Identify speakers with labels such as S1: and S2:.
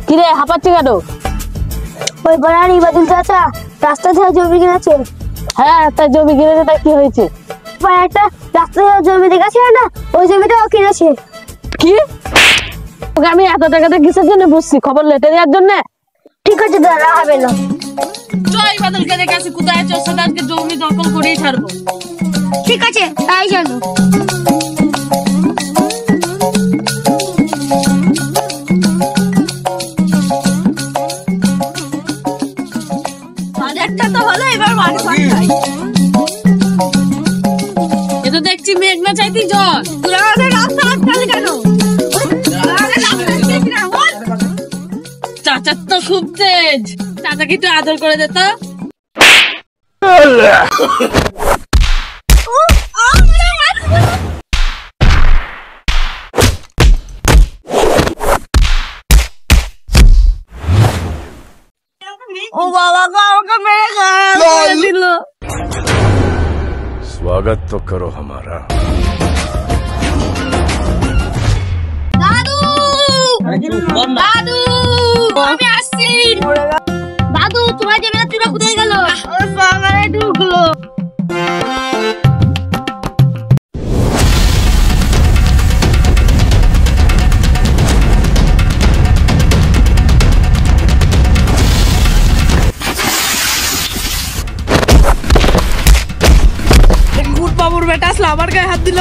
S1: কিরে হাঁপাচ্ছি কেন?
S2: ওই পাড়ার ইবাদুল চাচা রাস্তা থেকে জমি কিনেছে।
S1: হ্যাঁ একটা জমি কিনেছে, তা কি হয়েছে?
S2: একটা রাস্তা থেকে জমি দেখেছে না, ওই জমিটা ও কিনেছে।
S1: কি? ওকে আমি এত টাকাতে কিসের জন্য বুঝছি, খবর লেটে দেওয়ার জন্য?
S2: ঠিক আছে দাঁড়া, হবে না।
S1: জয় বাদলকে দেখে আসি কোথায় আছে, ওর সাথে আজকে জমি দখল করেই ছাড়বো।
S2: ঠিক আছে তাই জানো।
S1: বাজারটা তো হলো, এবার বাড়ি পাঠাই। এ তো দেখছি মেঘনা চাইতি জল। তুই আমাদের রাস্তা আটকালি কেন? চাচার তো খুব তেজ, চাচাকে একটু আদর করে দে তো। ও বাবা গো, আমাকে মেরে খাওয়া দিল।
S3: स्वागत तो करो हमारा।
S1: দাদু দাদু আমি আসছি।
S2: দাদু তোমার জমি তুই কোথায় গেল?
S1: ও সামনে ঢুকলো। বাবুর বেটা আসলো, আমার গায়ে হাত দিল।